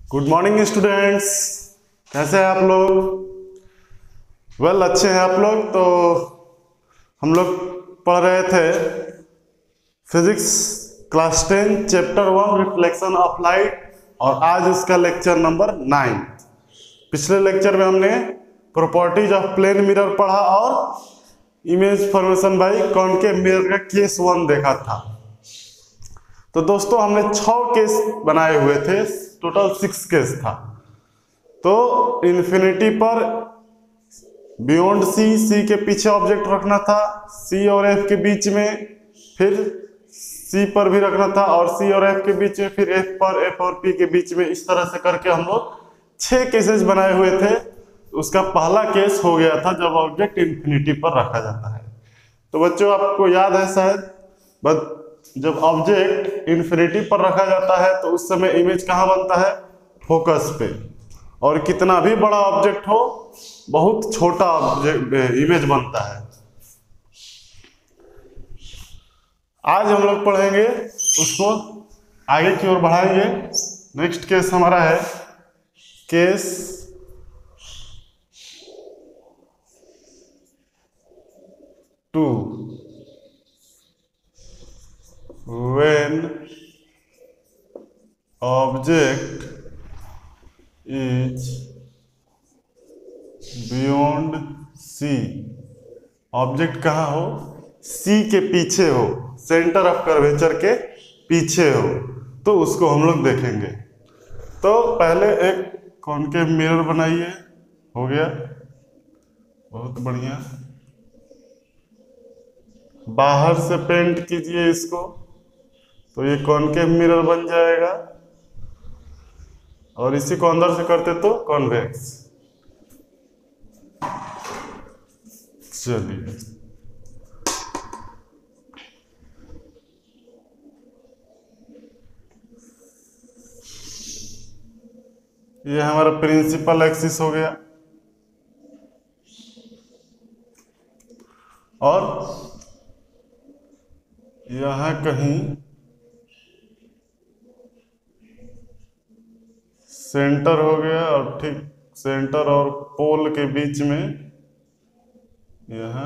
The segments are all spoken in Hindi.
गुड मॉर्निंग स्टूडेंट्स, कैसे हैं आप लोग? अच्छे हैं आप लोग। तो हम लोग पढ़ रहे थे physics class 10 chapter 1 reflection of light, और आज उसका लेक्चर नंबर 9। पिछले लेक्चर में हमने प्रॉपर्टीज ऑफ प्लेन मिरर पढ़ा और image formation by concave mirror का केस 1 देखा था। तो दोस्तों हमने 6 केस बनाए हुए थे, टोटल 6 केस था। तो इन्फिनिटी पर बियॉन्ड सी के पीछे ऑब्जेक्ट रखना था, सी और एफ के बीच में, फिर सी पर भी रखना था, और सी और एफ के बीच में, फिर एफ पर, एफ और पी के बीच में। इस तरह से करके हम लोग 6 केसेस बनाए हुए थे। उसका पहला केस हो गया था जब ऑब्जेक्ट इन्फिनिटी पर रखा जाता है। तो बच्चों आपको याद है शायद, बट जब ऑब्जेक्ट इन्फिनिटी पर रखा जाता है तो उस समय इमेज कहाँ बनता है? फोकस पे। और कितना भी बड़ा ऑब्जेक्ट हो, बहुत छोटा ऑब्जेक्ट इमेज बनता है। आज हम लोग पढ़ेंगे उसको, आगे की ओर बढ़ाएंगे। नेक्स्ट केस हमारा है case two, when object is beyond C। Object कहाँ हो? C के पीछे हो, सेंटर ऑफ कर्वेचर के पीछे हो, तो उसको हम लोग देखेंगे। तो पहले एक कॉनकेव मिरर बनाइए। हो गया, बहुत बढ़िया। बाहर से पेंट कीजिए इसको, तो ये कॉनकेव मिरर बन जाएगा। और इसी को अंदर से करते तो कॉन्वेक्स। चलिए, ये हमारा प्रिंसिपल एक्सिस हो गया। और यहां कहीं सेंटर हो गया, और ठीक सेंटर और पोल के बीच में यहां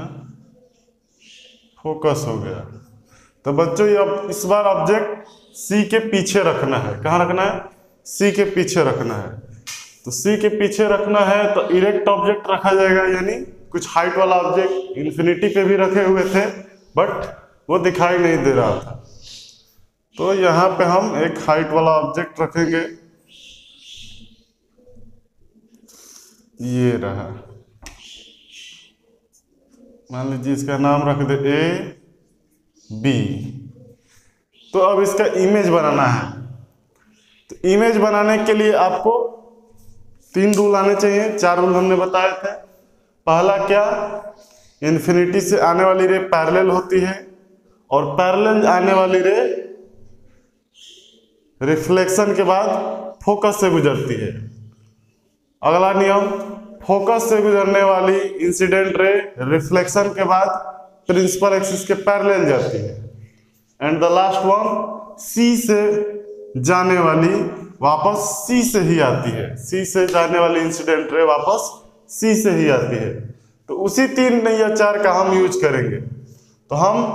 फोकस हो गया। तो बच्चों ये अब इस बार ऑब्जेक्ट सी के पीछे रखना है। कहाँ रखना है? सी के पीछे रखना है। तो सी के पीछे रखना है तो इरेक्ट ऑब्जेक्ट रखा जाएगा, यानी कुछ हाइट वाला ऑब्जेक्ट। इन्फिनिटी पे भी रखे हुए थे बट वो दिखाई नहीं दे रहा था, तो यहां पे हम एक हाइट वाला ऑब्जेक्ट रखेंगे। ये रहा, मान लीजिए इसका नाम रख दे ए बी। तो अब इसका इमेज बनाना है। तो इमेज बनाने के लिए आपको 3 रूल आने चाहिए। 4 रूल हमने बताए थे। पहला क्या? इन्फिनिटी से आने वाली रे पैरेलल होती है, और पैरेलल आने वाली रे रिफ्लेक्शन के बाद फोकस से गुजरती है। अगला नियम, फोकस से गुजरने वाली इंसिडेंट रे रिफ्लेक्शन के बाद प्रिंसिपल एक्सिस के पैरेलल जाती है। एंड द लास्ट वन, सी से जाने वाली वापस सी से ही आती है। सी से जाने वाली इंसिडेंट रे वापस सी से ही आती है। तो उसी 3 नहीं या 4 का हम यूज करेंगे। तो हम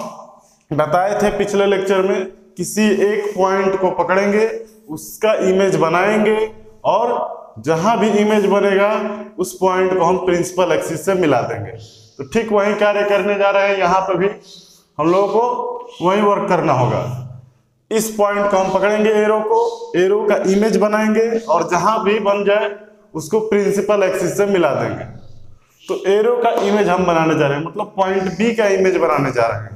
बताए थे पिछले लेक्चर में, किसी एक पॉइंट को पकड़ेंगे, उसका इमेज बनाएंगे, और जहां भी इमेज बनेगा उस पॉइंट को हम प्रिंसिपल एक्सिस से मिला देंगे। तो ठीक वही कार्य करने जा रहे हैं। यहाँ पे भी हम लोगों को वही वर्क करना होगा। इस पॉइंट को हम पकड़ेंगे, एरो का इमेज बनाएंगे, और जहां भी बन जाए उसको प्रिंसिपल एक्सिस से मिला देंगे। तो एरो का इमेज हम बनाने जा रहे हैं, मतलब पॉइंट बी का इमेज बनाने जा रहे हैं।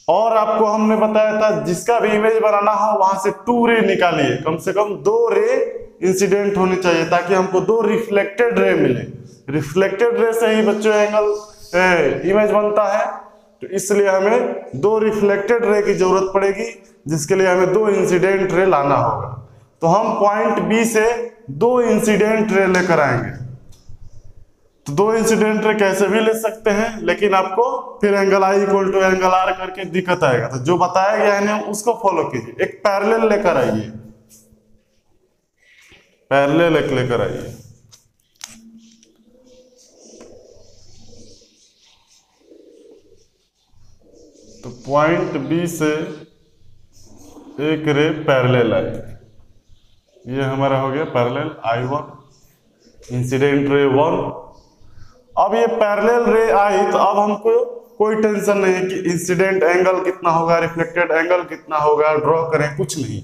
और आपको हमने बताया था, जिसका भी इमेज बनाना हो वहां से 2 रे निकालिए। कम से कम 2 रे इंसिडेंट होनी चाहिए, ताकि हमको 2 रिफ्लेक्टेड रे मिले। रिफ्लेक्टेड रे से ही बच्चों एंगल इमेज बनता है। तो इसलिए हमें 2 रिफ्लेक्टेड रे की जरूरत पड़ेगी, जिसके लिए हमें 2 इंसिडेंट रे लाना होगा। तो हम पॉइंट बी से 2 इंसिडेंट रे लेकर आएंगे। तो 2 इंसिडेंट रे कैसे भी ले सकते हैं, लेकिन आपको फिर angle I equal to angle R करके दिक्कत आएगा। तो जो बताया गया है उसको फॉलो कीजिए। एक पैरेलल लेकर आइए, पैरेलल एक लेकर आइए। तो पॉइंट बी से एक रे पैरेलल आई, ये हमारा हो गया पैरेलल I1, इंसिडेंट रे 1। अब ये पैरेलल रे आई तो अब हमको कोई टेंशन नहीं है कि इंसिडेंट एंगल कितना होगा, रिफ्लेक्टेड एंगल कितना होगा, ड्रॉ करें, कुछ नहीं।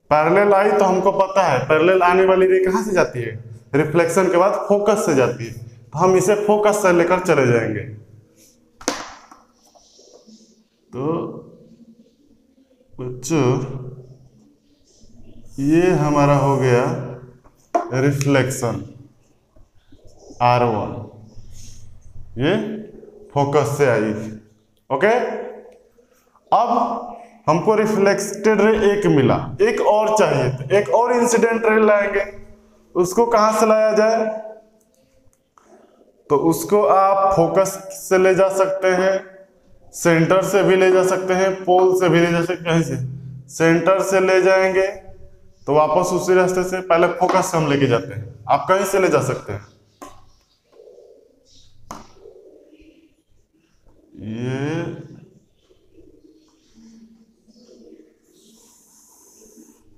पैरेलल आई तो हमको पता है पैरेलल आने वाली रे कहाँ से जाती है, रिफ्लेक्शन के बाद फोकस से जाती है, तो हम इसे फोकस से लेकर चले जाएंगे। तो बच्चों ये हमारा हो गया रिफ्लेक्शन R1, ये फोकस से आई थी। ओके, अब हमको रिफ्लेक्टेड रे एक मिला, एक और चाहिए, तो एक और इंसिडेंट रे लाएंगे। उसको कहां से लाया जाए, तो उसको आप फोकस से ले जा सकते हैं, सेंटर से भी ले जा सकते हैं, पोल से भी ले जा सकते हैं। कहीं से सेंटर से ले जाएंगे तो वापस उसी रास्ते से, पहले फोकस से हम लेके जाते हैं, आप कहीं से ले जा सकते हैं। ये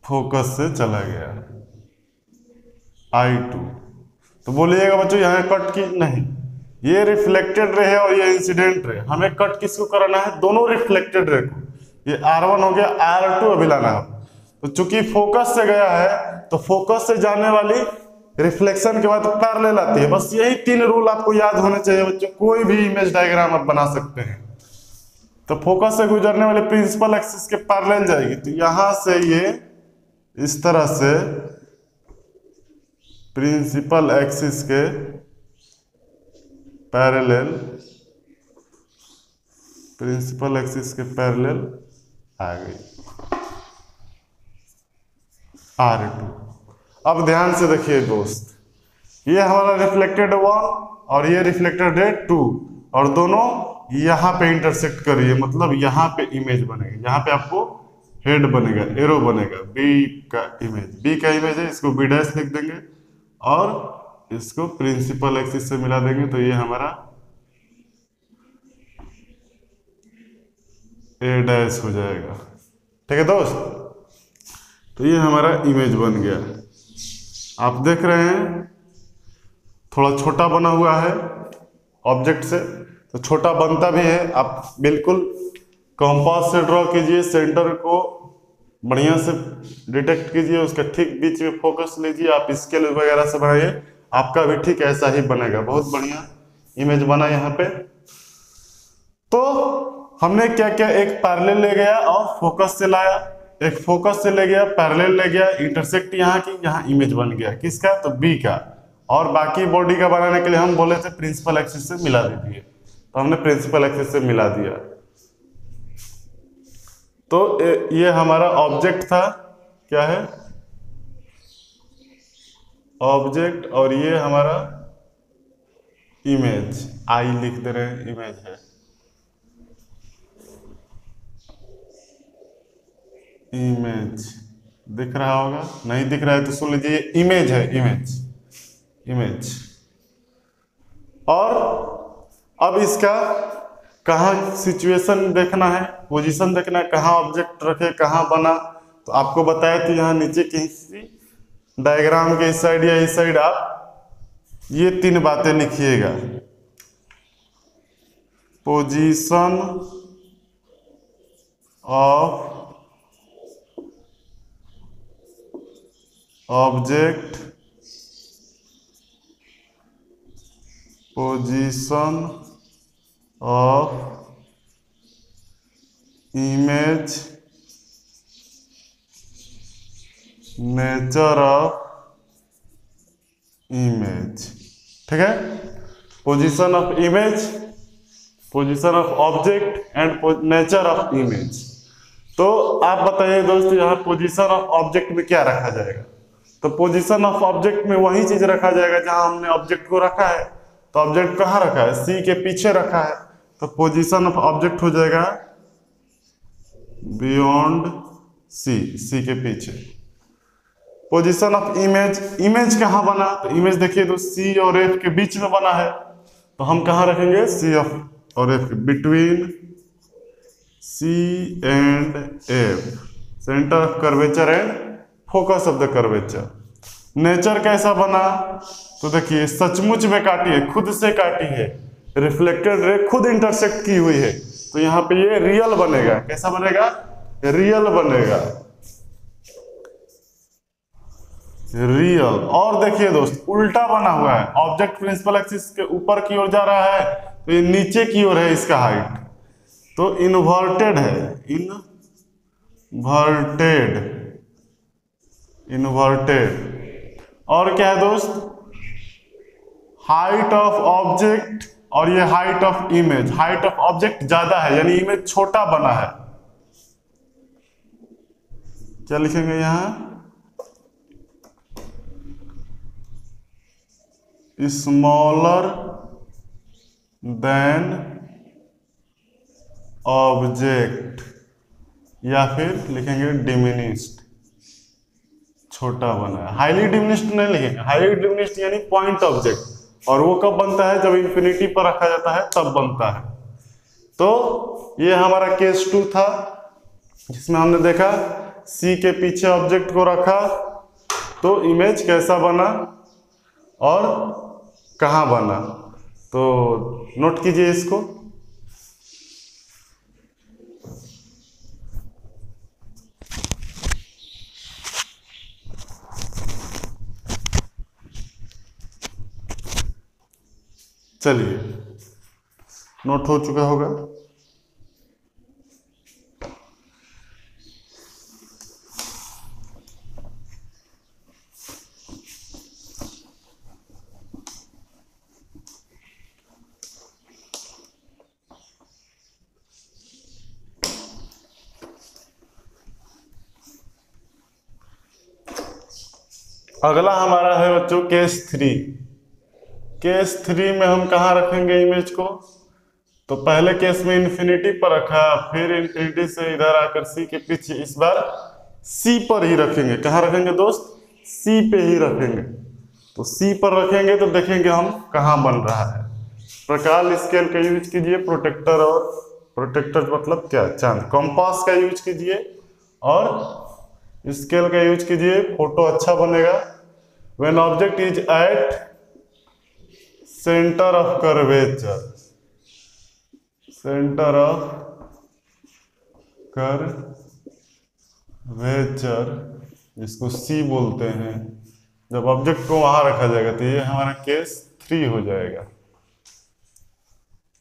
फोकस से चला गया I2। तो बोलिएगा बच्चों यहाँ कट की नहीं, ये रिफ्लेक्टेड रे है और ये इंसिडेंट रे, हमें कट किसको कराना है, दोनों रिफ्लेक्टेड रे को। ये R1 हो गया, R2 अभी लाना है। तो चूंकि फोकस से गया है तो फोकस से जाने वाली रिफ्लेक्शन के बाद पैरेलल आती है। बस यही 3 रूल आपको याद होने चाहिए बच्चों, कोई भी इमेज डायग्राम आप बना सकते हैं। तो फोकस से गुजरने वाले प्रिंसिपल एक्सिस के पैरेलल जाएगी, तो यहां से ये इस तरह से प्रिंसिपल एक्सिस के पैरेलल, प्रिंसिपल एक्सिस के पैरेलल आ गई R2। अब ध्यान से देखिए दोस्त, ये हमारा रिफ्लेक्टेड 1 और ये रिफ्लेक्टेड रे 2, और दोनों यहाँ पे इंटरसेक्ट करिए, मतलब यहाँ पे इमेज बनेगा, यहाँ पे आपको हेड बनेगा, एरो बनेगा, बी का इमेज है, इसको बी डैश लिख देंगे और इसको प्रिंसिपल एक्सिस से मिला देंगे, तो ये हमारा ए डैश हो जाएगा। ठीक है दोस्त, तो ये हमारा इमेज बन गया। आप देख रहे हैं थोड़ा छोटा बना हुआ है ऑब्जेक्ट से, तो छोटा बनता भी है। आप बिल्कुल कंपास से ड्रॉ कीजिए, सेंटर को बढ़िया से डिटेक्ट कीजिए, उसके ठीक बीच में फोकस लीजिए, आप स्केल वगैरह से बनाइए, आपका भी ठीक ऐसा ही बनेगा। बहुत बढ़िया इमेज बना यहाँ पे। तो हमने क्या क्या, एक पैरेलल ले गया और फोकस से लाया, एक फोकस से ले गया, पैरेलल ले गया, इंटरसेक्ट यहाँ की, यहाँ इमेज बन गया किसका, तो बी का। और बाकी बॉडी का बनाने के लिए हम बोले थे प्रिंसिपल एक्सिस से मिला दीजिए, तो हमने प्रिंसिपल एक्सिस से मिला दिया। तो ये हमारा ऑब्जेक्ट था, क्या है ऑब्जेक्ट, और ये हमारा इमेज, आई लिख दे रहे हैं, इमेज है, इमेज दिख रहा होगा, नहीं दिख रहा है तो सुन लीजिए, इमेज है, इमेज। और अब इसका कहाँ सिचुएशन देखना है, पोजीशन देखना है, कहाँ ऑब्जेक्ट रखे, कहाँ बना, तो आपको बताया तो यहाँ नीचे किसी डायग्राम के इस साइड या इस साइड आप ये 3 बातें लिखिएगा। Position of object, position of image, nature of image. ठीक है, position of image, position of object and nature of image. तो आप बताइए दोस्तों, यहाँ पोजीशन ऑफ ऑब्जेक्ट में क्या रखा जाएगा, तो पोजीशन ऑफ ऑब्जेक्ट में वही चीज रखा जाएगा जहां हमने ऑब्जेक्ट को रखा है। तो ऑब्जेक्ट कहाँ रखा है, सी के पीछे रखा है, तो पोजीशन ऑफ ऑब्जेक्ट हो जाएगा बियॉन्ड सी, सी के पीछे। पोजीशन ऑफ इमेज, इमेज कहाँ बना, तो इमेज देखिए तो सी और एफ के बीच में बना है, तो हम कहाँ रखेंगे, सी और एफ के between C and F, centre of curvature and focus of the curvature. Nature कैसा बना, तो देखिए सचमुच में काटी है, खुद से काटी है, रिफ्लेक्टेड रे खुद इंटरसेक्ट की हुई है, तो यहाँ पे ये रियल बनेगा। कैसा बनेगा, रियल बनेगा, रियल। और देखिए दोस्त उल्टा बना हुआ है, ऑब्जेक्ट प्रिंसिपल एक्सिस के ऊपर की ओर जा रहा है, तो ये नीचे की ओर है इसका हाइट, तो इन्वर्टेड है, इन्वर्टेड। और क्या है दोस्त, हाइट ऑफ ऑब्जेक्ट और ये height of image, height of object ज्यादा है यानी इमेज छोटा बना है। क्या लिखेंगे यहां, स्मॉलर देन ऑब्जेक्ट, या फिर लिखेंगे डिमिनिश्ड, छोटा बना है। हाईली डिमिनिश्ड नहीं लिखेंगे, हाईली डिमिनिश्ड यानी पॉइंट ऑब्जेक्ट, और वो कब बनता है, जब इंफिनिटी पर रखा जाता है तब बनता है। तो ये हमारा केस 2 था, जिसमें हमने देखा सी के पीछे ऑब्जेक्ट को रखा तो इमेज कैसा बना और कहां बना। तो नोट कीजिए इसको। चलिए नोट हो चुका होगा। अगला हमारा है बच्चों केस 3। केस 3 में हम कहाँ रखेंगे इमेज को, तो पहले केस में इंफिनिटी पर रखा, फिर इंफिनिटी से इधर आकर सी के पीछे, इस बार सी पर ही रखेंगे। कहाँ रखेंगे दोस्त, सी पे ही रखेंगे। तो सी पर रखेंगे तो देखेंगे हम कहाँ बन रहा है। प्रकाश स्केल का यूज कीजिए, प्रोटेक्टर, और प्रोटेक्टर मतलब क्या, चांद। कंपास का यूज कीजिए और स्केल का यूज कीजिए, फोटो अच्छा बनेगा। When object is at centre of curvature, centre of curvature जिसको सी बोलते हैं, जब ऑब्जेक्ट को वहां रखा जाएगा तो ये हमारा केस 3 हो जाएगा।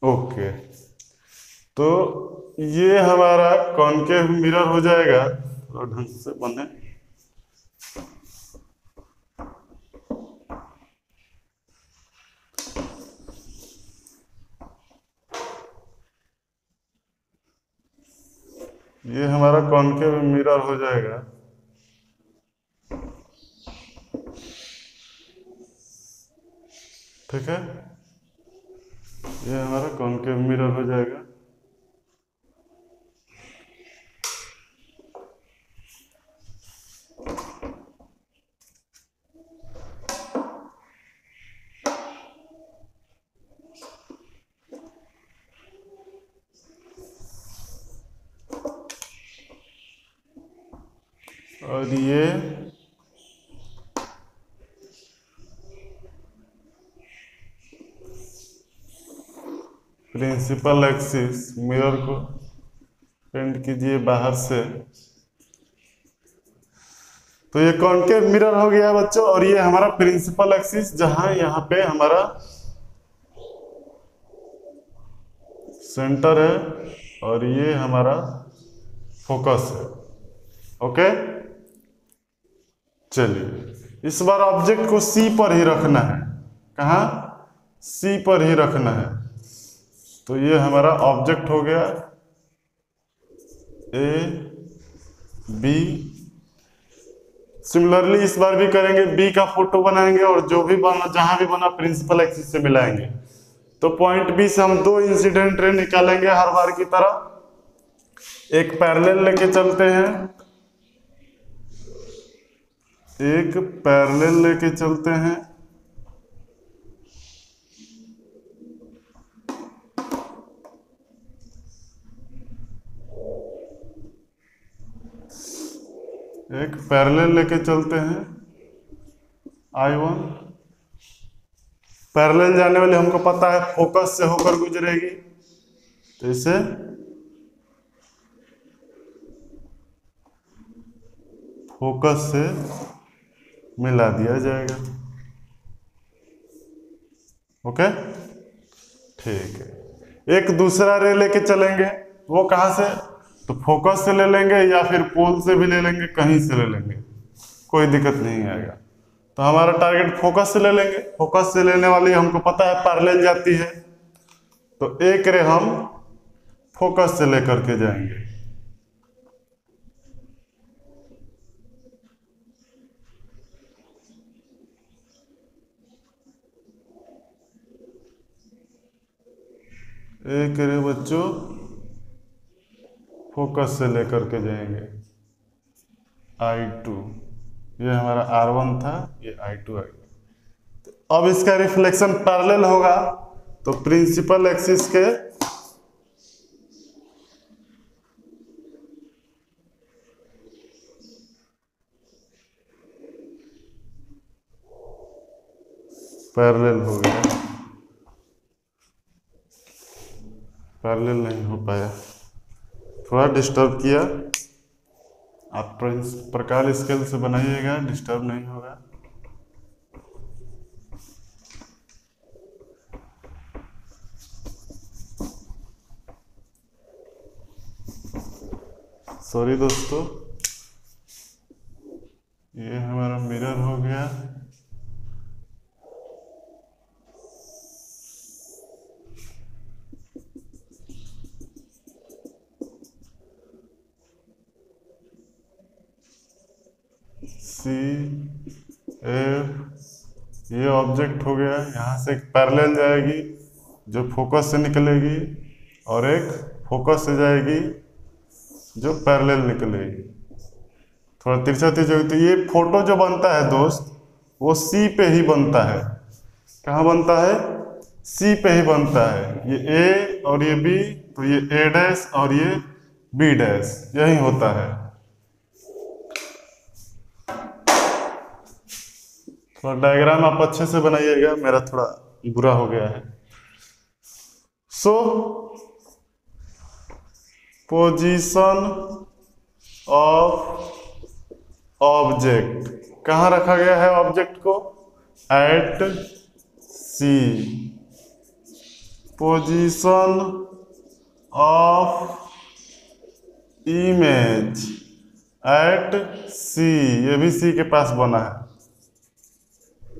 ओके, तो ये हमारा कॉनकेव मिरर हो जाएगा। थोड़ा ढंग से बने, ये हमारा कॉनकेव मिरर हो जाएगा। ठीक है, ये हमारा कॉनकेव मिरर हो जाएगा। और ये प्रिंसिपल एक्सिस, मिरर को पेंट कीजिए बाहर से। तो ये कॉनकेव मिरर हो गया बच्चों, और ये हमारा प्रिंसिपल एक्सिस, जहां यहाँ पे हमारा सेंटर है और ये हमारा फोकस है। ओके, चलिए इस बार ऑब्जेक्ट को सी पर ही रखना है। कहाँ, सी पर ही रखना है। तो ये हमारा ऑब्जेक्ट हो गया ए बी। सिमिलरली इस बार भी करेंगे, बी का फोटो बनाएंगे और जो भी बना, जहां भी बना प्रिंसिपल एक्सिस से मिलाएंगे। तो पॉइंट बी से हम 2 इंसिडेंट रे निकालेंगे हर बार की तरह। एक पैरेलल लेके चलते हैं एक पैरेलल लेके चलते हैं, एक पैरेलल लेके चलते हैं I1। पैरेलल जाने वाली हमको पता है फोकस से होकर गुजरेगी, तो इसे फोकस से मिला दिया जाएगा। ओके, ठीक है। एक दूसरा रे लेके चलेंगे, वो कहाँ से? तो फोकस से ले लेंगे या फिर पोल से भी ले लेंगे, कहीं से ले लेंगे, कोई दिक्कत नहीं आएगा। तो हमारा टारगेट फोकस से ले लेंगे। फोकस से लेने वाली हमको पता है पैरेलल जाती है, तो एक रे हम फोकस से लेकर के जाएंगे। एक रे बच्चों फोकस से लेकर के जाएंगे I2। ये हमारा R1 था, ये I2 आ गया। तो अब इसका रिफ्लेक्शन पैरेलल होगा, तो प्रिंसिपल एक्सिस के पैरेलल हो गया। पैरेलल नहीं हो पाया, थोड़ा डिस्टर्ब किया। आप इस प्रकार स्केल से बनाइएगा, डिस्टर्ब नहीं होगा। सॉरी दोस्तों, ये हमारा मिरर हो गया। F, ये ऑब्जेक्ट हो गया। यहाँ से एक पैरेलल जाएगी जो फोकस से निकलेगी, और एक फोकस से जाएगी जो पैरेलल निकलेगी। थोड़ा तिरछा तिरछा। तो ये फोटो जो बनता है दोस्त, वो C पे ही बनता है। कहाँ बनता है? C पे ही बनता है। ये A और ये B, तो ये A डैश और ये B डैश, यही होता है। थोड़ा डायग्राम आप अच्छे से बनाइएगा, मेरा थोड़ा बुरा हो गया है। सो पोजीशन ऑफ ऑब्जेक्ट, कहाँ रखा गया है ऑब्जेक्ट को? At C। Position of image at C, ये भी C के पास बना है।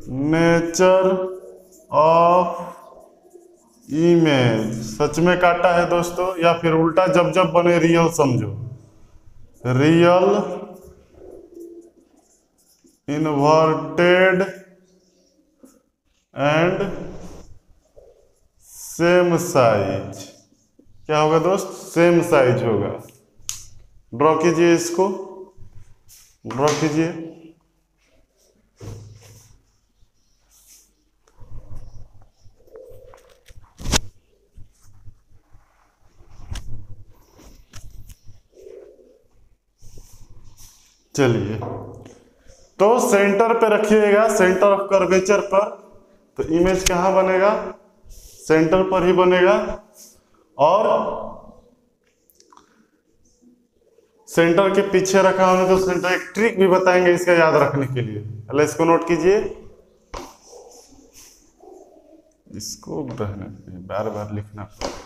नेचर ऑफ इमेज, सच में काटा है दोस्तों, या फिर उल्टा जब जब बने रियल समझो। Real inverted and same size. क्या होगा दोस्त? सेम साइज होगा। ड्रॉ कीजिए, इसको ड्रॉ कीजिए। चलिए, तो सेंटर पे रखिएगा, सेंटर ऑफ कर्वेचर पर। तो इमेज कहाँ बनेगा? सेंटर पर ही बनेगा। और सेंटर के पीछे रखा हमने, तो सेंटर एक ट्रिक भी बताएंगे इसका याद रखने के लिए। पहले इसको नोट कीजिए, इसको रहने बार बार लिखना पड़ेगा।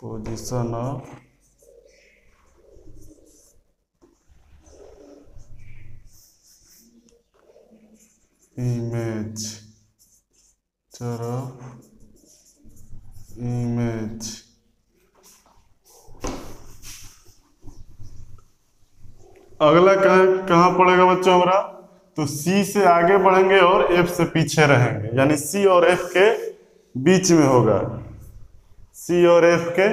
Position of image, image. अगला कहाँ पड़ेगा बच्चों हमारा? तो C से आगे बढ़ेंगे और F से पीछे रहेंगे, यानी C और F के बीच में होगा। C और F के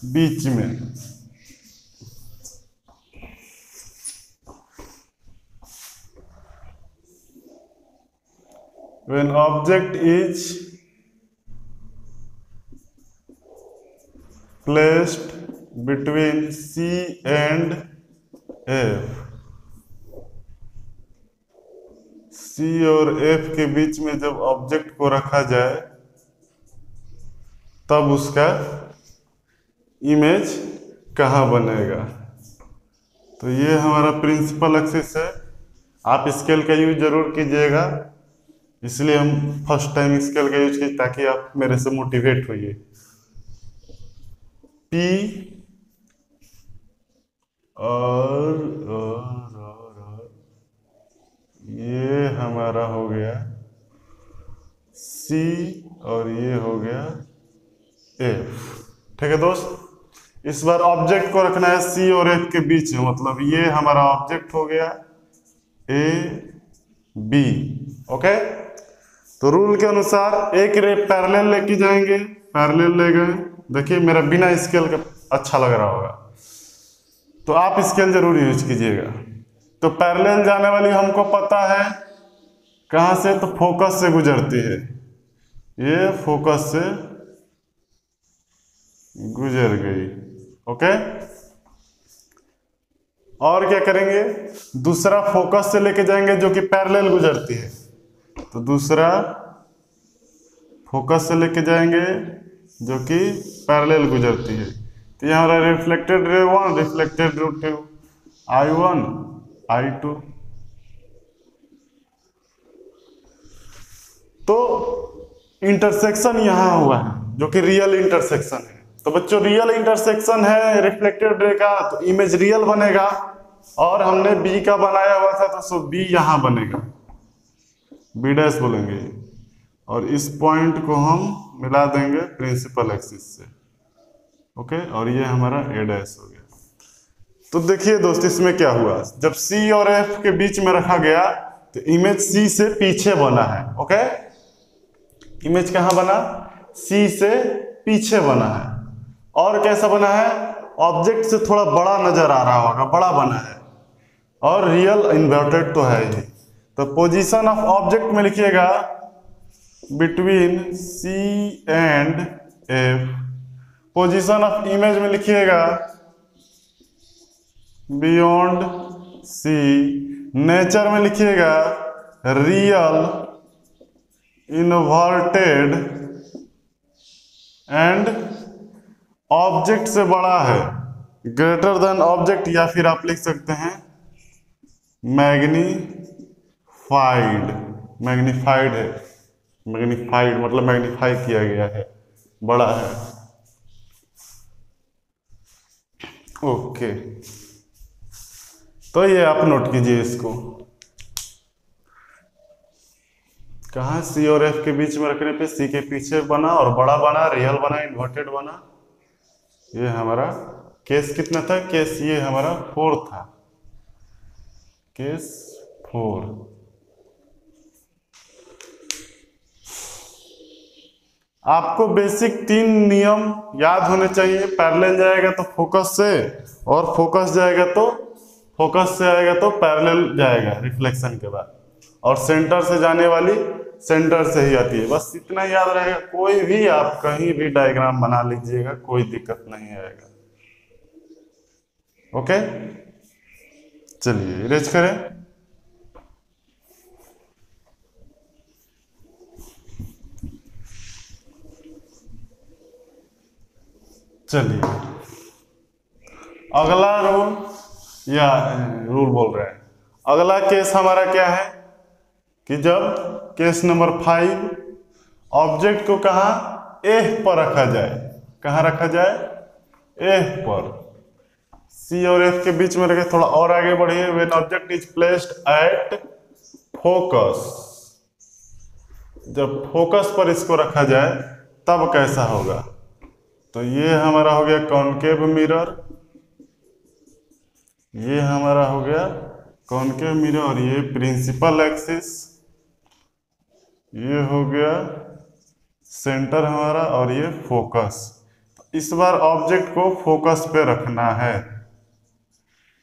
बीच में। When object is placed between C and F, C और F के बीच में जब ऑब्जेक्ट को रखा जाए तब उसका इमेज कहाँ बनेगा। तो ये हमारा प्रिंसिपल एक्सिस है। आप स्केल का यूज जरूर कीजिएगा, इसलिए हम फर्स्ट टाइम स्केल का यूज किए ताकि आप मेरे से मोटिवेट होइए। P और ये हमारा हो गया C और ये हो गया F। ठीक है दोस्त, इस बार ऑब्जेक्ट को रखना है C और F के बीच में, मतलब ये हमारा ऑब्जेक्ट हो गया A B। ओके, तो रूल के अनुसार एक रे पैरेलल लेके जाएंगे, पैरेलल ले गए। देखिए मेरा बिना स्केल का अच्छा लग रहा होगा, तो आप स्केल जरूर यूज कीजिएगा। तो पैरेलल जाने वाली हमको पता है कहां से, तो फोकस से गुजरती है, ये फोकस से गुजर गई। ओके, और क्या करेंगे, दूसरा फोकस से लेके जाएंगे जो कि पैरेलल गुजरती है। तो दूसरा फोकस से लेके जाएंगे जो कि पैरेलल गुजरती है। तो ये हमारा reflected ray 1, reflected ray 2, I1 I2। तो इंटरसेक्शन यहां हुआ है जो कि रियल इंटरसेक्शन है। तो बच्चों रियल इंटरसेक्शन है रिफ्लेक्टेड रे का, तो इमेज रियल बनेगा। और हमने बी का बनाया हुआ था तो सो बी यहां बनेगा, बी डैश बोलेंगे, और इस पॉइंट को हम मिला देंगे प्रिंसिपल एक्सिस से। ओके, और ये हमारा ए डैश हो गया। तो देखिए दोस्त इसमें क्या हुआ, जब C और F के बीच में रखा गया तो इमेज C से पीछे बना है। ओके, इमेज कहां बना, C से पीछे बना है। और कैसा बना है, ऑब्जेक्ट से थोड़ा बड़ा नजर आ रहा होगा, बड़ा बना है, और रियल इन्वर्टेड तो है ही। तो पोजीशन ऑफ ऑब्जेक्ट में लिखिएगा between C and F, position of image में लिखिएगा बियॉन्ड C, नेचर में लिखिएगा रियल इन्वर्टेड एंड ऑब्जेक्ट से बड़ा है, ग्रेटर देन ऑब्जेक्ट, या फिर आप लिख सकते हैं मैग्नीफाइड। मैग्नीफाइड है, मैग्नीफाइड मतलब मैग्नीफाई किया गया है, बड़ा है। ओके, तो ये आप नोट कीजिए इसको, कहा C और F के बीच में रखने पे C के पीछे बना और बड़ा बना, रियल बना, इन्वर्टेड बना। ये हमारा केस कितना था, केस ये हमारा 4 था, केस 4। आपको बेसिक 3 नियम याद होने चाहिए। पैरेलल जाएगा तो फोकस से, और फोकस जाएगा तो फोकस से आएगा तो पैरेलल जाएगा रिफ्लेक्शन के बाद, और सेंटर से जाने वाली सेंटर से ही आती है। बस इतना याद रहेगा, कोई भी आप कहीं भी डायग्राम बना लीजिएगा, कोई दिक्कत नहीं आएगा। ओके, चलिए इरेज करें। चलिए अगला रूल, या रूल बोल रहे हैं, अगला केस हमारा क्या है कि जब केस नंबर 5 ऑब्जेक्ट को कहां A पर रखा जाए, कहां रखा जाए, A पर। C और F के बीच में रखे, थोड़ा और आगे बढ़िए। When object is placed at focus, जब फोकस पर इसको रखा जाए तब कैसा होगा। तो ये हमारा हो गया कॉनकेव मिरर, ये हमारा हो गया कॉनकेव मिरर, और ये प्रिंसिपल एक्सिस, ये हो गया सेंटर हमारा, और ये फोकस। इस बार ऑब्जेक्ट को फोकस पे रखना है,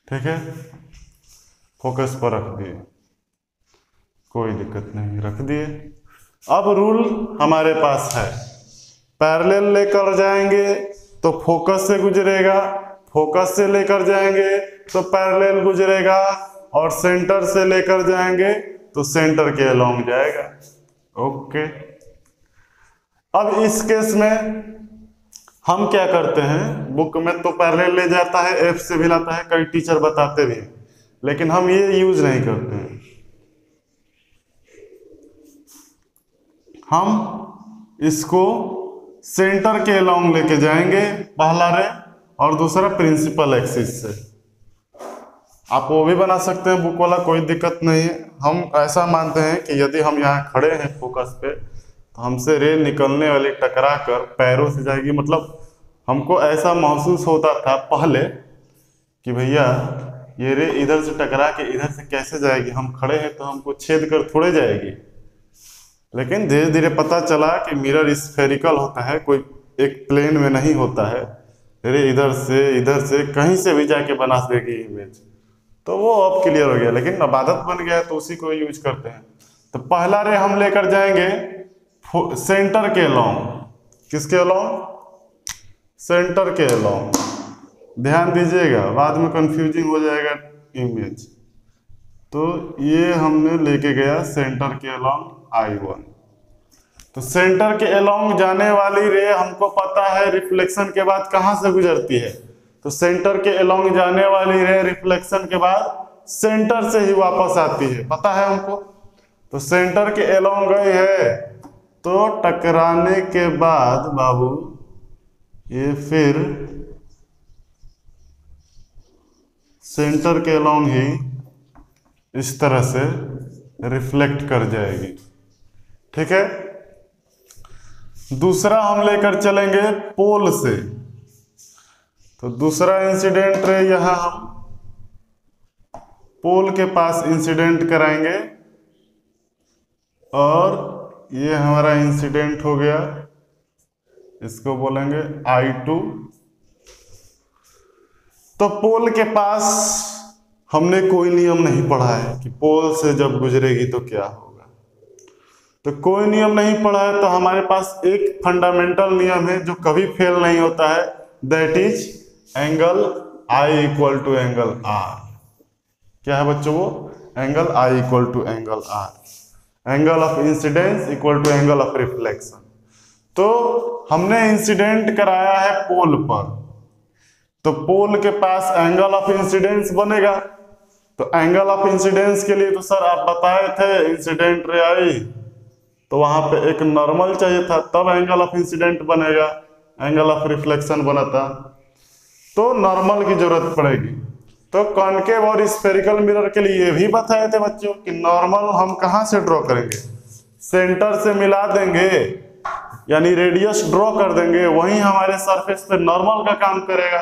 ठीक है, फोकस पर रख दिए, कोई दिक्कत नहीं, रख दिए। अब रूल हमारे पास है, पैरेलल लेकर जाएंगे तो फोकस से गुजरेगा, फोकस से लेकर जाएंगे तो पैरेलल गुजरेगा, और सेंटर से लेकर जाएंगे तो सेंटर के अलोंग जाएगा। ओके, अब इस केस में हम क्या करते हैं, बुक में तो पैरेलल ले जाता है, एफ से भी लाता है, कई टीचर बताते भी हैं, लेकिन हम ये यूज नहीं करते हैं। हम इसको सेंटर के अलोंग लेके जाएंगे, पहला रे, और दूसरा प्रिंसिपल एक्सिस से। आप वो भी बना सकते हैं बुक वाला, कोई दिक्कत नहीं है। हम ऐसा मानते हैं कि यदि हम यहाँ खड़े हैं फोकस पे, तो हमसे रे निकलने वाली टकरा कर पैरों से जाएगी। मतलब हमको ऐसा महसूस होता था पहले कि भैया ये रे इधर से टकरा के इधर से कैसे जाएगी, हम खड़े हैं तो हमको छेद कर थोड़े जाएगी। लेकिन धीरे धीरे पता चला कि मिरर स्फेरिकल होता है, कोई एक प्लेन में नहीं होता है, रे इधर से कहीं से भी जाके बना देगी इमेज। तो वो अब क्लियर हो गया, लेकिन अब आदत बन गया तो उसी को यूज करते हैं। तो पहला रे हम लेकर जाएंगे सेंटर के अलोंग। किसके अलोंग? सेंटर के अलोंग। ध्यान दीजिएगा, बाद में कंफ्यूजिंग हो जाएगा इमेज। तो ये हमने लेके गया सेंटर के अलोंग I1। तो सेंटर के अलोंग जाने वाली रे हमको पता है रिफ्लेक्शन के बाद कहां से गुजरती है। तो सेंटर के अलोंग जाने वाली रे रिफ्लेक्शन के बाद सेंटर से ही वापस आती है, पता है हमको। तो सेंटर के अलोंग गई है, तो टकराने के बाद बाबू ये फिर सेंटर के अलोंग ही इस तरह से रिफ्लेक्ट कर जाएगी। ठीक है। दूसरा हम लेकर चलेंगे पोल से। तो दूसरा इंसिडेंट रे यहां हम पोल के पास इंसिडेंट कराएंगे, और ये हमारा इंसिडेंट हो गया, इसको बोलेंगे I2। तो पोल के पास हमने कोई नियम नहीं पढ़ा है कि पोल से जब गुजरेगी तो क्या होगा। तो कोई नियम नहीं पढ़ा है, तो हमारे पास एक फंडामेंटल नियम है जो कभी फेल नहीं होता है, that is angle I equal to angle R। क्या है बच्चों वो? Angle I equal to angle R, angle of incidence equal to angle of reflection. तो हमने इंसिडेंट कराया है पोल पर, तो पोल के पास एंगल ऑफ इंसिडेंस बनेगा। तो एंगल ऑफ इंसिडेंस के लिए तो सर आप बताए थे इंसिडेंट रे आई, तो वहां पे एक नॉर्मल चाहिए था, तब एंगल ऑफ इंसिडेंट बनेगा, एंगल ऑफ रिफ्लेक्शन बना था, तो नॉर्मल की जरूरत पड़ेगी। तो कॉनकेव और स्फेरिकल मिरर के लिए ये भी बताए थे बच्चों कि नॉर्मल हम कहां से ड्रॉ करेंगे, सेंटर से मिला देंगे, यानी रेडियस ड्रॉ कर देंगे, वहीं हमारे सरफेस पे नॉर्मल का काम करेगा।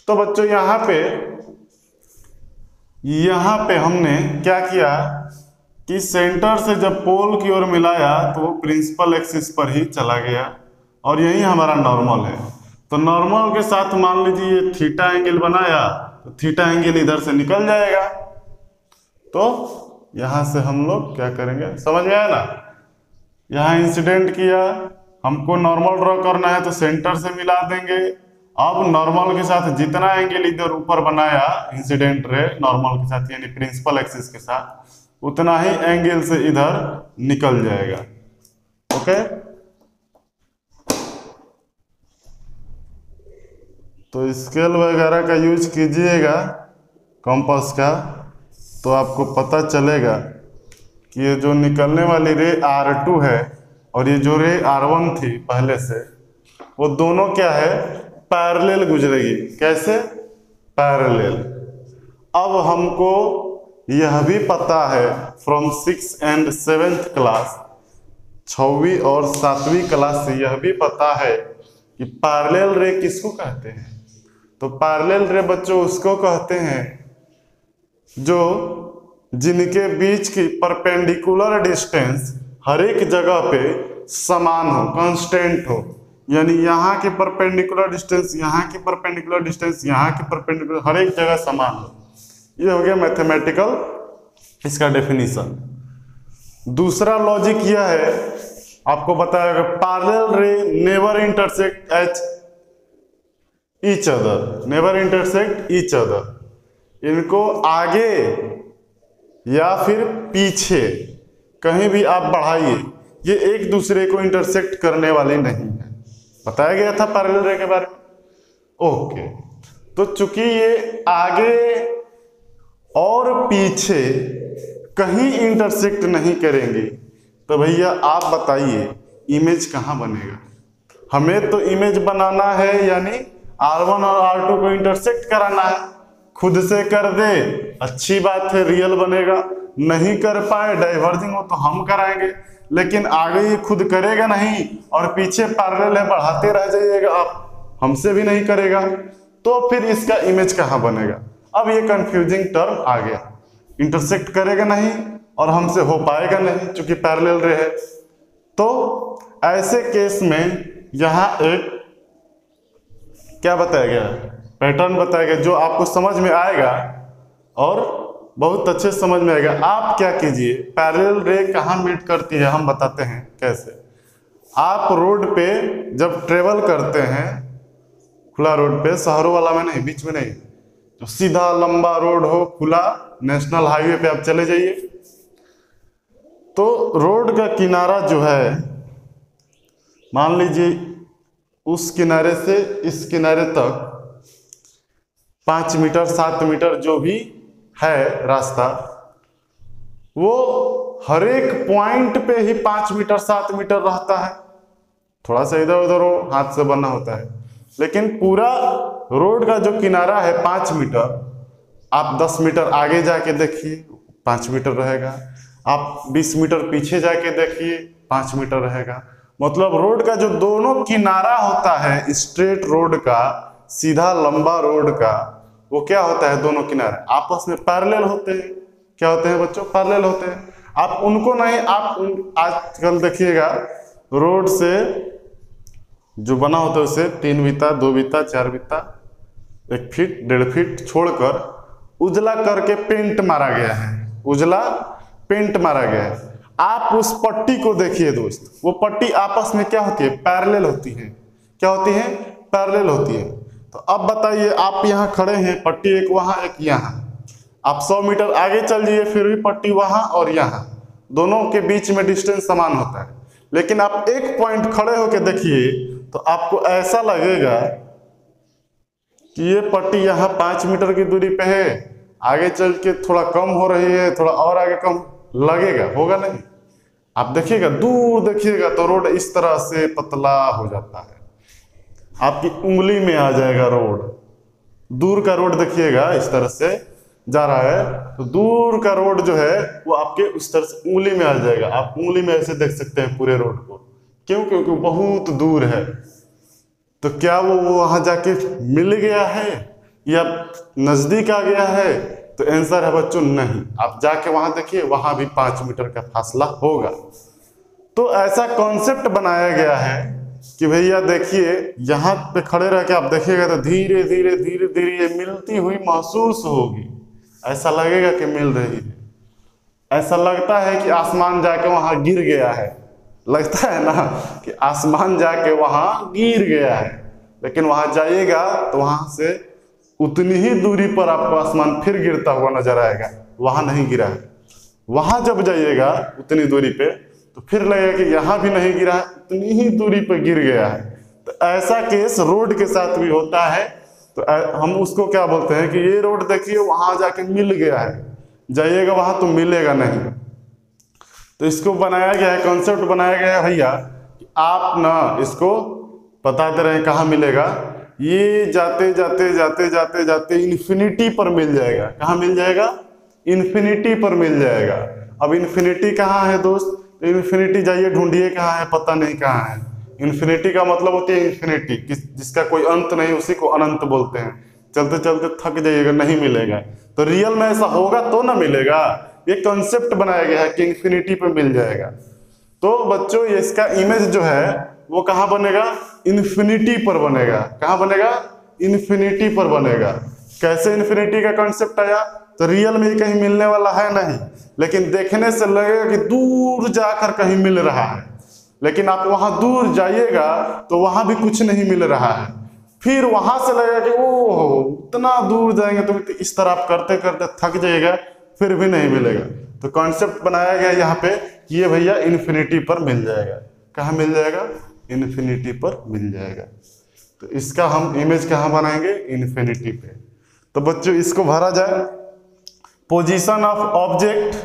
तो बच्चों यहाँ पे हमने क्या किया कि सेंटर से जब पोल की ओर मिलाया तो वो प्रिंसिपल एक्सिस पर ही चला गया, और यही हमारा नॉर्मल है। तो नॉर्मल के साथ मान लीजिए थीटा एंगल बनाया, तो थीटा एंगल इधर से निकल जाएगा। तो यहां से हम लोग क्या करेंगे, समझ में आया ना? यहाँ इंसिडेंट किया, हमको नॉर्मल ड्रॉ करना है, तो सेंटर से मिला देंगे। अब नॉर्मल के साथ जितना एंगल इधर ऊपर बनाया इंसिडेंट रे नॉर्मल के साथ, यानी प्रिंसिपल एक्सिस के साथ, उतना ही एंगल से इधर निकल जाएगा। ओके, तो स्केल वगैरह का यूज कीजिएगा कंपास का, तो आपको पता चलेगा कि ये जो निकलने वाली रे R2 है और ये जो रे R1 थी पहले से, वो दोनों क्या है, पैरेलल गुजरेगी। कैसे? पैरेलल। अब हमको यह भी पता है from 6th and 7th class, 6वीं और 7वीं क्लास से यह भी पता है कि पैरेलल रे किसको कहते हैं। तो पैरेलल रे बच्चों उसको कहते हैं जो जिनके बीच की परपेंडिकुलर डिस्टेंस हर एक जगह पे समान हो, कांस्टेंट हो, यानी यहाँ की परपेंडिकुलर डिस्टेंस, यहाँ की परपेंडिकुलर डिस्टेंस, यहाँ की परपेंडिकुलर, हर एक जगह समान हो। ये हो गया मैथमेटिकल इसका डेफिनेशन। दूसरा लॉजिक यह है, आपको बताया पैरेलल रे never intersect each other, never intersect each other. इनको आगे या फिर पीछे कहीं भी आप बढ़ाइए, ये एक दूसरे को इंटरसेक्ट करने वाले नहीं है। बताया गया था पैरेलल रे के बारे में। ओके, तो चूंकि ये आगे और पीछे कहीं इंटरसेक्ट नहीं करेंगे, तो भैया आप बताइए इमेज कहाँ बनेगा। हमें तो इमेज बनाना है, यानी R1 और R2 को इंटरसेक्ट कराना है। खुद से कर दे अच्छी बात है, रियल बनेगा। नहीं कर पाए, डाइवर्जिंग हो, तो हम कराएंगे। लेकिन आगे ये खुद करेगा नहीं और पीछे पैरेलल है, बढ़ाते रह जाइएगा आप, हमसे भी नहीं करेगा, तो फिर इसका इमेज कहाँ बनेगा। अब ये कंफ्यूजिंग टर्म आ गया, इंटरसेक्ट करेगा नहीं और हमसे हो पाएगा नहीं चूंकि पैरेलल रे है। तो ऐसे केस में यहां एक क्या बताया गया, पैटर्न बताया गया जो आपको समझ में आएगा और बहुत अच्छे समझ में आएगा। आप क्या कीजिए, पैरेलल रे कहाँ मीट करती है हम बताते हैं कैसे। आप रोड पे जब ट्रेवल करते हैं, खुला रोड पे, शहरों वाला में नहीं, बीच में नहीं, तो सीधा लंबा रोड हो, खुला नेशनल हाईवे पे आप चले जाइए, तो रोड का किनारा जो है, मान लीजिए उस किनारे से इस किनारे तक 5 मीटर 7 मीटर जो भी है रास्ता, वो हर एक पॉइंट पे ही 5 मीटर 7 मीटर रहता है। थोड़ा सा इधर उधर हो, हाथ से बना होता है, लेकिन पूरा रोड का जो किनारा है 5 मीटर, आप 10 मीटर आगे जाके देखिए 5 मीटर रहेगा, आप 20 मीटर पीछे जाके देखिए 5 मीटर रहेगा। मतलब रोड का जो दोनों किनारा होता है, स्ट्रेट रोड का, सीधा लंबा रोड का, वो क्या होता है, दोनों किनारे आपस में पैरेलल होते हैं। क्या होते हैं बच्चों, पैरेलल होते हैं। आप उनको नहीं, आप आजकल देखिएगा रोड से जो बना होता है उसे 3 बित्ता 2 बित्ता 4 बित्ता 1 फीट 1.5 फीट छोड़कर उजला करके पेंट मारा गया है, उजला पेंट मारा गया है। आप उस पट्टी को देखिए दोस्त, वो पट्टी आपस में क्या होती है, पैरेलल होती है। क्या होती है, पैरेलल होती है। तो अब बताइए, आप यहाँ खड़े हैं, पट्टी एक वहां एक यहाँ, आप 100 मीटर आगे चल जाइए फिर भी पट्टी वहां और यहाँ, दोनों के बीच में डिस्टेंस समान होता है। लेकिन आप एक पॉइंट खड़े होकर देखिए तो आपको ऐसा लगेगा कि ये पट्टी यहाँ 5 मीटर की दूरी पे है, आगे चल के थोड़ा कम हो रही है, थोड़ा और आगे कम लगेगा, होगा नहीं। आप देखिएगा, दूर देखिएगा तो रोड इस तरह से पतला हो जाता है, आपकी उंगली में आ जाएगा रोड। दूर का रोड देखिएगा इस तरह से जा रहा है, तो दूर का रोड जो है वो आपके उस तरह से उंगली में आ जाएगा। आप उंगली में ऐसे देख सकते हैं पूरे रोड को, क्यों, क्योंकि बहुत दूर है। तो क्या वो वहां जाके मिल गया है या नजदीक आ गया है? तो आंसर है बच्चों नहीं। आप जाके वहां देखिए, वहां भी 5 मीटर का फासला होगा। तो ऐसा कॉन्सेप्ट बनाया गया है कि भैया देखिए, यहाँ पे खड़े रह के आप देखिएगा तो धीरे धीरे धीरे धीरे ये मिलती हुई महसूस होगी, ऐसा लगेगा कि मिल रही है। ऐसा लगता है कि आसमान जाके वहां गिर गया है, लगता है ना कि आसमान जाके वहां गिर गया है। लेकिन वहां जाइएगा तो वहां से उतनी ही दूरी पर आपको आसमान फिर गिरता हुआ नजर आएगा, वहां नहीं गिरा है। वहां जब जाइएगा उतनी दूरी पे तो फिर लगेगा कि यहाँ भी नहीं गिरा है, उतनी ही दूरी पर गिर गया है। तो ऐसा केस रोड के साथ भी होता है। तो हम उसको क्या बोलते हैं कि ये रोड देखिए वहां जाके मिल गया है, जाइएगा वहां तो मिलेगा नहीं। तो इसको बनाया गया है, कॉन्सेप्ट बनाया गया है भैया कि आप ना इसको बताते रहे कहाँ मिलेगा। ये जाते जाते जाते जाते जाते इन्फिनिटी पर मिल जाएगा। कहाँ मिल जाएगा? इन्फिनिटी पर मिल जाएगा। अब इन्फिनिटी कहाँ है दोस्त? तो इन्फिनिटी जाइए ढूंढिए कहाँ है, पता नहीं कहाँ है। इन्फिनिटी का मतलब होती है इन्फिनिटी, जिसका कोई अंत नहीं, उसी को अनंत बोलते हैं। चलते चलते थक जाइएगा, नहीं मिलेगा। तो रियल में ऐसा होगा तो ना मिलेगा। ये कॉन्सेप्ट बनाया गया है कि इन्फिनिटी पे मिल जाएगा। तो बच्चों इसका इमेज जो है वो कहाँ बनेगा? इन्फिनिटी पर बनेगा। कहाँ बनेगा? इन्फिनिटी पर बनेगा। कैसे इन्फिनिटी का कॉन्सेप्ट आया? तो रियल में कहीं मिलने वाला है नहीं, लेकिन देखने से लगेगा कि दूर जाकर कहीं मिल रहा है, लेकिन आप वहां दूर जाइएगा तो वहां भी कुछ नहीं मिल रहा है। फिर वहां से लगेगा कि ओह इतना दूर जाएंगे, तो इस तरह आप करते करते थक जाइएगा, फिर भी नहीं मिलेगा। तो कॉन्सेप्ट बनाया गया यहाँ पे कि ये भैया इन्फिनिटी पर मिल जाएगा। कहाँ मिल जाएगा? इन्फिनिटी पर मिल जाएगा। तो इसका हम इमेज कहाँ बनाएंगे? इन्फिनिटी पे। तो बच्चों इसको भरा जाए। पोजीशन ऑफ ऑब्जेक्ट,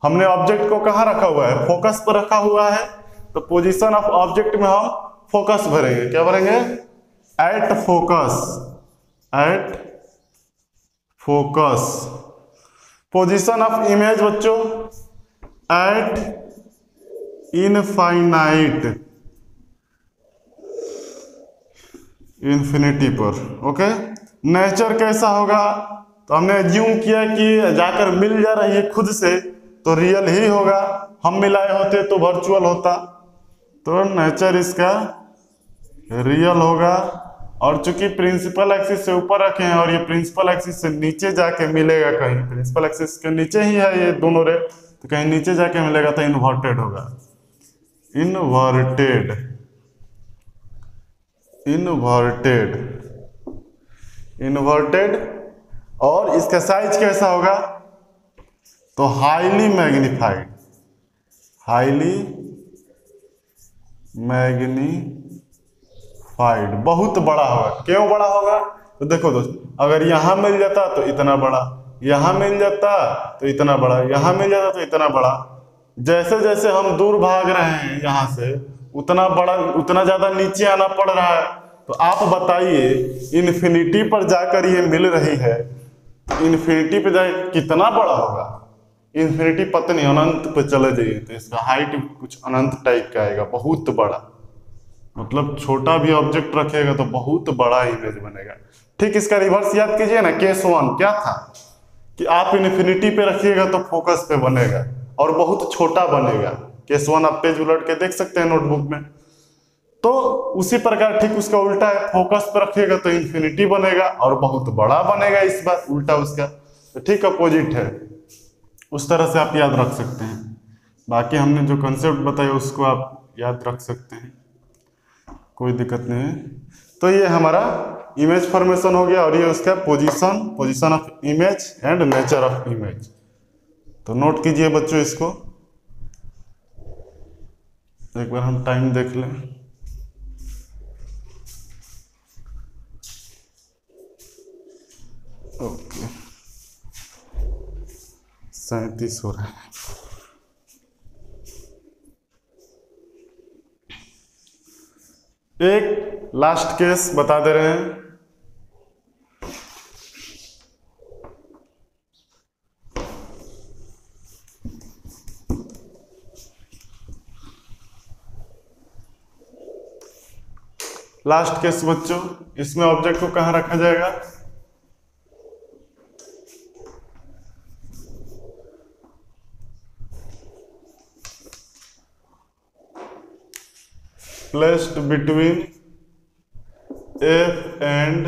हमने ऑब्जेक्ट को कहाँ रखा हुआ है? फोकस पर रखा हुआ है। तो पोजीशन ऑफ ऑब्जेक्ट में हम फोकस भरेंगे। क्या भरेंगे? At focus, at focus. Position of image बच्चों एट इनफाइनाइट, इन्फिनिटी पर। ओके, नेचर कैसा होगा? तो हमने एज्यूम किया कि जाकर मिल जा रही है खुद से, तो रियल ही होगा। हम मिलाए होते तो वर्चुअल होता, तो नेचर इसका रियल होगा। और चूंकि प्रिंसिपल एक्सिस से ऊपर रखे हैं और ये प्रिंसिपल एक्सिस से नीचे जाके मिलेगा, कहीं प्रिंसिपल एक्सिस के नीचे ही है ये दोनों रे, तो कहीं नीचे जाके मिलेगा तो इन्वर्टेड होगा। Inverted, inverted, inverted. और इसका साइज कैसा होगा? तो हाईली मैग्नीफाइड, हाईली मैग्नीफाइड, बहुत बड़ा होगा। क्यों बड़ा होगा? तो देखो दोस्त, अगर यहां मिल जाता तो इतना बड़ा, यहां मिल जाता तो इतना बड़ा, यहां मिल जाता तो इतना बड़ा। जैसे जैसे हम दूर भाग रहे हैं यहां से, उतना बड़ा, उतना ज्यादा नीचे आना पड़ रहा है। तो आप बताइए इन्फिनिटी पर जाकर ये मिल रही है, इन्फिनिटी पे जाकर कितना बड़ा होगा? इन्फिनिटी पता नहीं, अनंत पे चले जाइए तो इसका हाइट कुछ अनंत टाइप का आएगा, बहुत बड़ा। मतलब छोटा भी ऑब्जेक्ट रखेगा तो बहुत बड़ा इमेज बनेगा। ठीक इसका रिवर्स याद कीजिए ना। केस 1 क्या था कि आप इन्फिनिटी पे रखिएगा तो फोकस पे बनेगा और बहुत छोटा बनेगा। केस 1 आप पेज उलट के देख सकते हैं नोटबुक में। तो उसी प्रकार ठीक उसका उल्टा है, फोकस पे रखिएगा तो इन्फिनिटी बनेगा और बहुत बड़ा बनेगा, इस बार उल्टा उसका। तो ठीक अपोजिट है, उस तरह से आप याद रख सकते हैं। बाकी हमने जो कंसेप्ट बताया उसको आप याद रख सकते हैं, कोई दिक्कत नहीं है। तो ये हमारा इमेज फॉर्मेशन हो गया और ये उसका position, position of image and nature of image. तो नोट कीजिए बच्चों इसको, एक बार हम टाइम देख लें। ओके, 37 हो रहा है। एक लास्ट केस बता दे रहे हैं। लास्ट केस बच्चों, इसमें ऑब्जेक्ट को कहां रखा जाएगा? Placed between F and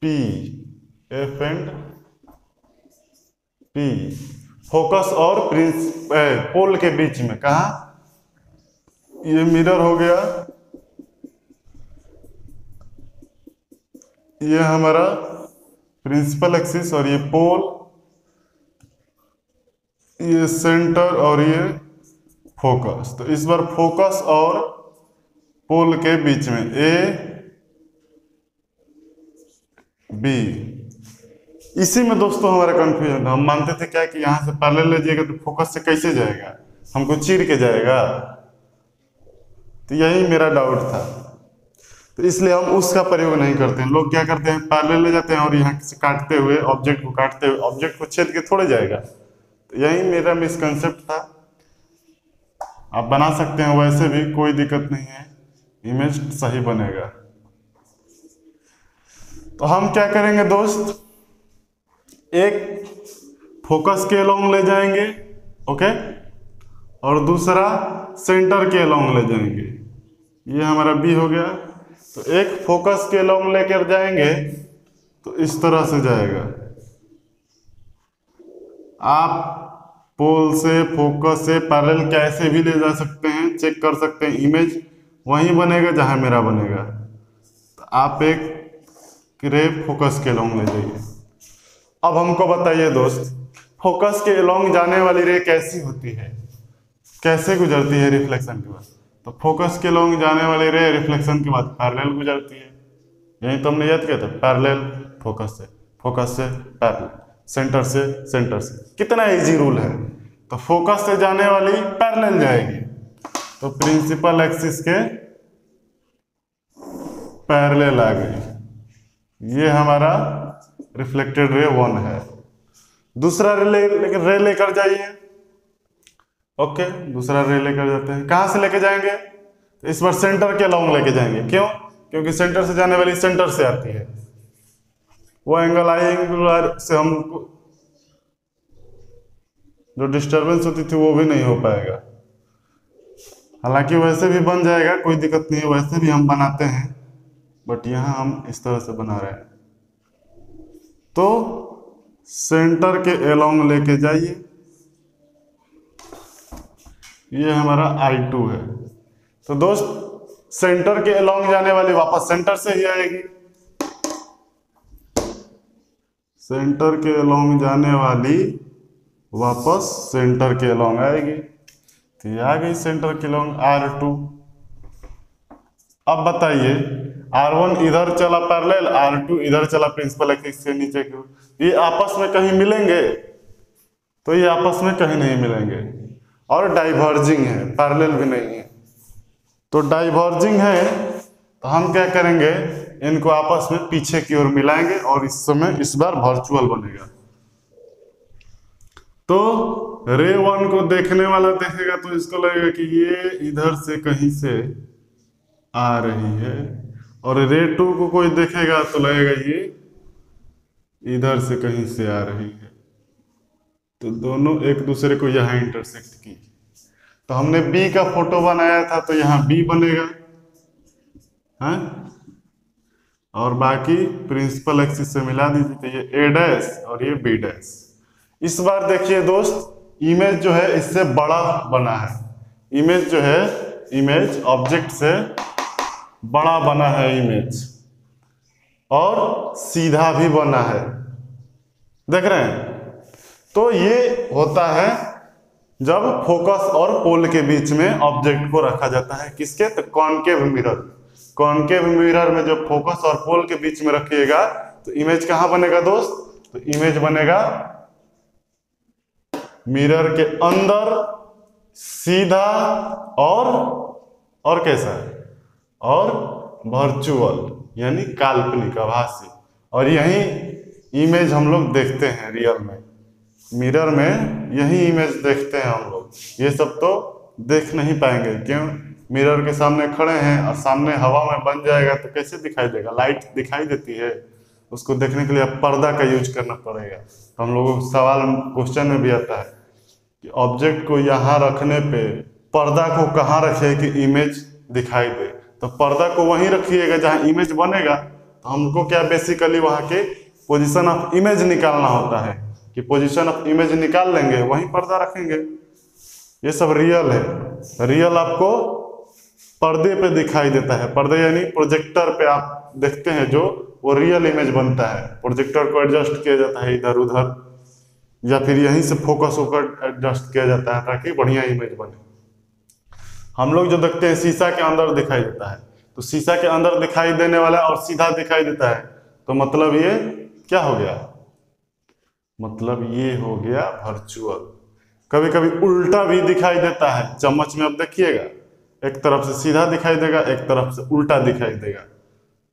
P, F and P, focus और पोल के बीच में। कहा? ये मिरर हो गया, ये हमारा प्रिंसिपल एक्सिस और ये पोल, ये सेंटर और ये फोकस। तो इस बार फोकस और पोल के बीच में A B। इसी में दोस्तों हमारा कंफ्यूजन था। हम मानते थे क्या कि यहां से पैरेलल ले जाएगा तो फोकस से कैसे जाएगा, हमको चीर के जाएगा। तो यही मेरा डाउट था, तो इसलिए हम उसका प्रयोग नहीं करते हैं। लोग क्या करते हैं, पैरेलल ले जाते हैं और यहाँ से काटते हुए, ऑब्जेक्ट को काटते हुए ऑब्जेक्ट को छेद के थोड़े जाएगा। तो यही मेरा मिसकंसेप्ट था। आप बना सकते हैं वैसे भी, कोई दिक्कत नहीं है, इमेज सही बनेगा। तो हम क्या करेंगे दोस्त, एक फोकस के अलोंग ले जाएंगे, ओके, और दूसरा सेंटर के अलोंग ले जाएंगे। ये हमारा बी हो गया। तो एक फोकस के अलोंग लेकर जाएंगे तो इस तरह से जाएगा, आप पोल से, फोकस से पैरेलल कैसे भी ले जा सकते हैं, चेक कर सकते हैं। इमेज वहीं बनेगा जहां मेरा बनेगा। तो आप एक रे फोकस के अलोंग ले जाइए। अब हमको बताइए दोस्त, फोकस के अलोंग जाने वाली रे कैसी होती है, कैसे गुजरती है रिफ्लेक्शन के बाद? तो फोकस के अलोंग जाने वाली रे रिफ्लेक्शन के बाद पैरेलल गुजरती है। यही तो हमने याद किया था, पैरेलल फोकस से पैरेलल, सेंटर से सेंटर से। कितना इजी रूल है। तो फोकस से जाने वाली पैरेलल जाएगी, तो प्रिंसिपल एक्सिस के पैरेलल आ गई। ये हमारा रिफ्लेक्टेड रे 1 है। दूसरा रे लेकर जाइए। ओके, दूसरा रे लेकर जाते हैं। कहां से लेके जाएंगे? तो इस बार सेंटर के अलोंग लेके जाएंगे। क्यों? क्योंकि सेंटर से जाने वाली सेंटर से आती है। वो एंगल एंगुलर से हमको जो डिस्टरबेंस होती थी वो भी नहीं हो पाएगा। हालांकि वैसे भी बन जाएगा, कोई दिक्कत नहीं है, वैसे भी हम बनाते हैं, बट यहां हम इस तरह से बना रहे हैं। तो सेंटर के अलोंग लेके जाइए। ये हमारा I2 है। तो दोस्त सेंटर के अलोंग जाने वाली वापस सेंटर से ही आएगी। सेंटर के अलोंग जाने वाली वापस सेंटर के अलोंग आएगी। तो ये आ गई सेंटर के अलोंग R2। अब बताइए, R1 इधर चला पैरेलल, R2 इधर चला प्रिंसिपल एक्सिस से नीचे की ओर। ये आपस में कहीं मिलेंगे? तो ये आपस में कहीं नहीं मिलेंगे। और डाइवर्जिंग है, पैरेलल भी नहीं है। तो डाइवर्जिंग है, तो हम क्या करेंगे, इनको आपस में पीछे की ओर मिलाएंगे और इस समय इस बार वर्चुअल बनेगा। तो रे 1 को देखने वाला देखेगा तो इसको लगेगा कि ये इधर से कहीं से आ रही है, और रे 2 को कोई देखेगा तो लगेगा ये इधर से कहीं से आ रही है। तो दोनों एक दूसरे को यहां इंटरसेक्ट की। तो हमने बी का फोटो बनाया था, तो यहां बी बनेगा, है? और बाकी प्रिंसिपल एक्सिस से मिला दीजिए, तो ये A डैश और ये B डैश। इस बार देखिए दोस्त, इमेज जो है इससे बड़ा बना है। इमेज जो है, इमेज ऑब्जेक्ट से बड़ा बना है इमेज, और सीधा भी बना है। देख रहे हैं? तो ये होता है जब फोकस और पोल के बीच में ऑब्जेक्ट को रखा जाता है। किसके? तो कॉनकेव मिरर। कॉनकेव मिरर में जब फोकस और पोल के बीच में रखिएगा तो इमेज कहां बनेगा दोस्त? तो इमेज बनेगा मिरर के अंदर, सीधा और कैसा है, और वर्चुअल यानी काल्पनिक, आभासी। और यही इमेज हम लोग देखते हैं रियल में, मिरर में यही इमेज देखते हैं हम लोग। ये सब तो देख नहीं पाएंगे। क्यों? मिरर के सामने खड़े हैं और सामने हवा में बन जाएगा तो कैसे दिखाई देगा? लाइट दिखाई देती है, उसको देखने के लिए अब पर्दा का यूज करना पड़ेगा। तो हम लोगों को सवाल क्वेश्चन में भी आता है कि ऑब्जेक्ट को यहाँ रखने पे पर्दा को कहाँ रखे कि इमेज दिखाई दे? तो पर्दा को वहीं रखिएगा जहाँ इमेज बनेगा। तो हमको क्या बेसिकली वहाँ के पोजीशन ऑफ इमेज निकालना होता है, कि पोजीशन ऑफ इमेज निकाल लेंगे, वहीं पर्दा रखेंगे। ये सब रियल है। रियल आपको पर्दे पे दिखाई देता है। पर्दे यानी प्रोजेक्टर पे आप देखते हैं जो, वो रियल इमेज बनता है। प्रोजेक्टर को एडजस्ट किया जाता है इधर उधर, या फिर यहीं से फोकस होकर एडजस्ट किया जाता है ताकि बढ़िया इमेज बने। हम लोग जो देखते हैं शीशा के अंदर दिखाई देता है, तो शीशा के अंदर दिखाई देने वाला और सीधा दिखाई देता है, तो मतलब ये क्या हो गया? मतलब ये हो गया वर्चुअल। कभी कभी उल्टा भी दिखाई देता है। चम्मच में अब देखिएगा, एक तरफ से सीधा दिखाई देगा, एक तरफ से उल्टा दिखाई देगा,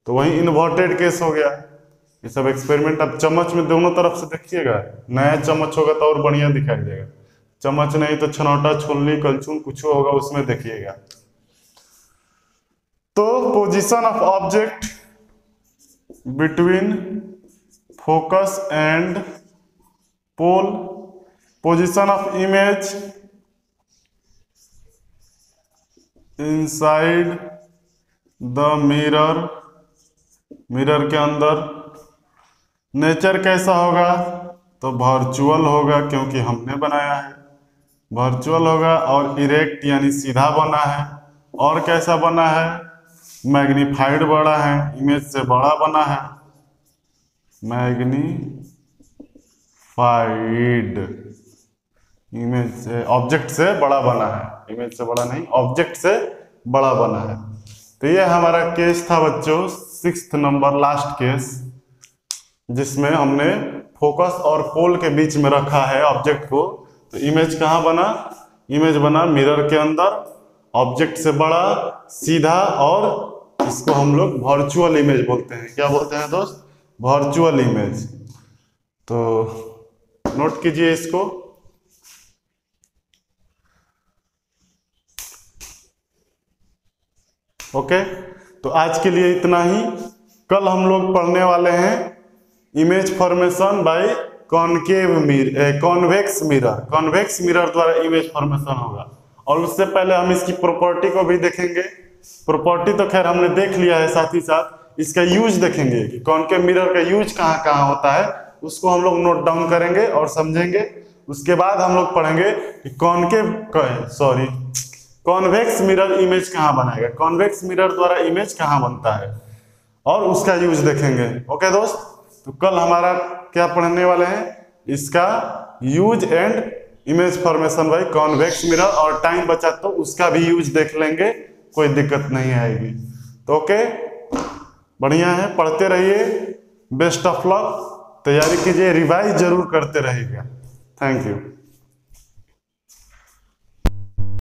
तो वही इन्वर्टेड केस हो गया। ये सब एक्सपेरिमेंट अब चम्मच में दोनों तरफ से देखिएगा। नया चम्मच होगा तो और बढ़िया दिखाई देगा, चम्मच नहीं तो छनौटा, छोलनी, कलछुल कुछ होगा उसमें देखिएगा। तो position of object between focus and pole, position of image inside the mirror, mirror के अंदर। नेचर कैसा होगा? तो वर्चुअल होगा क्योंकि हमने बनाया है, वर्चुअल होगा। और इरेक्ट यानी सीधा बना है। और कैसा बना है? मैग्नीफाइड बड़ा है, इमेज से बड़ा बना है, मैग्नीफाइड, इमेज से ऑब्जेक्ट से बड़ा बना है, इमेज से बड़ा नहीं, ऑब्जेक्ट से बड़ा बना है। तो ये हमारा केस था बच्चों, 6th नंबर लास्ट केस, जिसमें हमने फोकस और पोल के बीच में रखा है ऑब्जेक्ट को। तो इमेज कहाँ बना? इमेज बना मिरर के अंदर, ऑब्जेक्ट से बड़ा, सीधा, और इसको हम लोग वर्चुअल इमेज बोलते हैं। क्या बोलते हैं दोस्त? Virtual image. तो नोट कीजिए इसको। ओके, तो आज के लिए इतना ही। कल हम लोग पढ़ने वाले हैं image formation by convex mirror. Convex mirror द्वारा इमेज फॉर्मेशन होगा। और उससे पहले हम इसकी प्रॉपर्टी को भी देखेंगे। प्रॉपर्टी तो खैर हमने देख लिया है, साथ ही साथ इसका यूज देखेंगे कि कॉन्केव मिरर का यूज कहाँ कहाँ होता है, उसको हम लोग नोट डाउन करेंगे और समझेंगे। उसके बाद हम लोग पढ़ेंगे कि कॉन्वेक्स मिरर इमेज कहाँ बनाएगा, कॉन्वेक्स मिरर द्वारा इमेज कहाँ बनता है, और उसका यूज देखेंगे। ओके दोस्त, तो कल हमारा क्या पढ़ने वाले हैं? इसका use and image formation by convex mirror, और टाइम बचा तो उसका भी यूज देख लेंगे, कोई दिक्कत नहीं आएगी। तो ओके, बढ़िया है, पढ़ते रहिए। बेस्ट ऑफ लक, तैयारी कीजिए, रिवाइज जरूर करते रहिएगा। Thank you.